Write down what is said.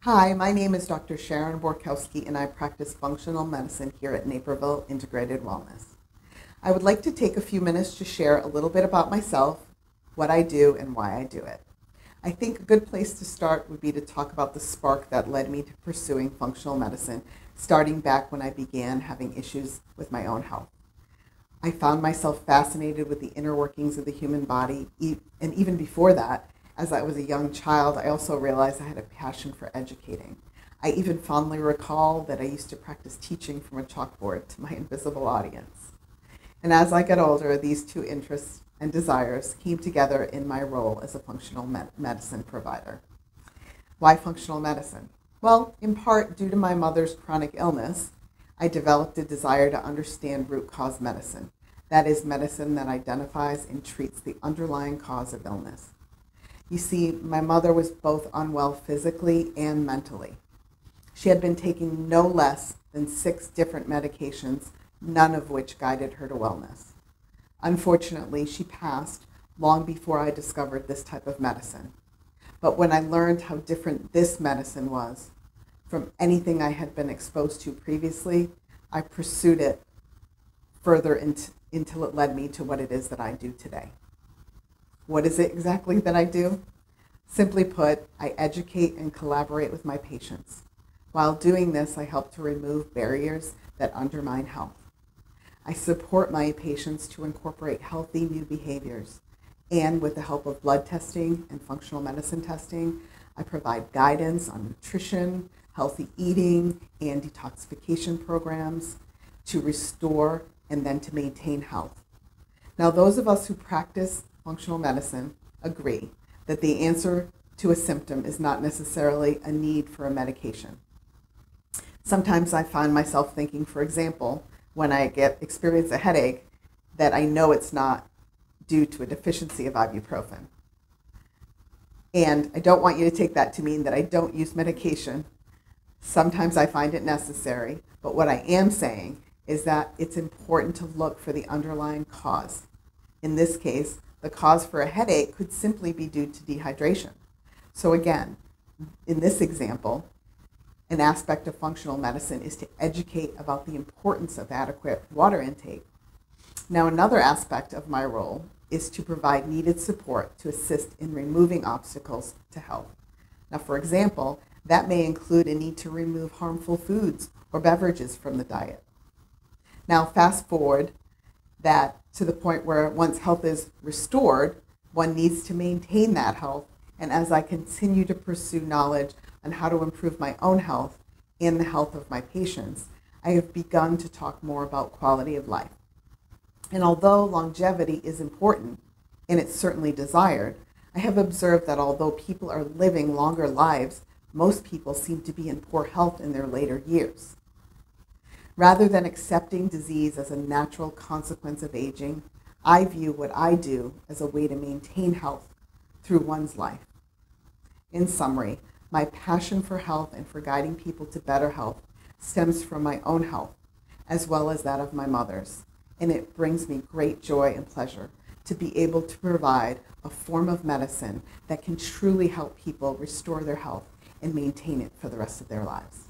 Hi, my name is Dr. Sharon Borkowski and I practice functional medicine here at Naperville Integrated Wellness. I would like to take a few minutes to share a little bit about myself, what I do, and why I do it. I think a good place to start would be to talk about the spark that led me to pursuing functional medicine, starting back when I began having issues with my own health. I found myself fascinated with the inner workings of the human body, and even before that, as I was a young child, I also realized I had a passion for educating. I even fondly recall that I used to practice teaching from a chalkboard to my invisible audience. And as I got older, these two interests and desires came together in my role as a functional medicine provider. Why functional medicine? Well, in part due to my mother's chronic illness, I developed a desire to understand root cause medicine. That is medicine that identifies and treats the underlying cause of illness. You see, my mother was both unwell physically and mentally. She had been taking no less than 6 different medications, none of which guided her to wellness. Unfortunately, she passed long before I discovered this type of medicine. But when I learned how different this medicine was from anything I had been exposed to previously, I pursued it further until it led me to what it is that I do today. What is it exactly that I do? Simply put, I educate and collaborate with my patients. While doing this, I help to remove barriers that undermine health. I support my patients to incorporate healthy new behaviors. And with the help of blood testing and functional medicine testing, I provide guidance on nutrition, healthy eating, and detoxification programs to restore and then to maintain health. Now, those of us who practice functional medicine agree that the answer to a symptom is not necessarily a need for a medication. Sometimes I find myself thinking, for example, when I experience a headache, that I know it's not due to a deficiency of ibuprofen. And I don't want you to take that to mean that I don't use medication. Sometimes I find it necessary, but what I am saying is that it's important to look for the underlying cause. In this case, the cause for a headache could simply be due to dehydration. So again, in this example, an aspect of functional medicine is to educate about the importance of adequate water intake. Now, another aspect of my role is to provide needed support to assist in removing obstacles to health. Now, for example, that may include a need to remove harmful foods or beverages from the diet. Now, fast forward that to the point where once health is restored, one needs to maintain that health. And as I continue to pursue knowledge on how to improve my own health and the health of my patients, I have begun to talk more about quality of life. And although longevity is important, and it's certainly desired, I have observed that although people are living longer lives, most people seem to be in poor health in their later years. Rather than accepting disease as a natural consequence of aging, I view what I do as a way to maintain health through one's life. In summary, my passion for health and for guiding people to better health stems from my own health, as well as that of my mother's, and it brings me great joy and pleasure to be able to provide a form of medicine that can truly help people restore their health and maintain it for the rest of their lives.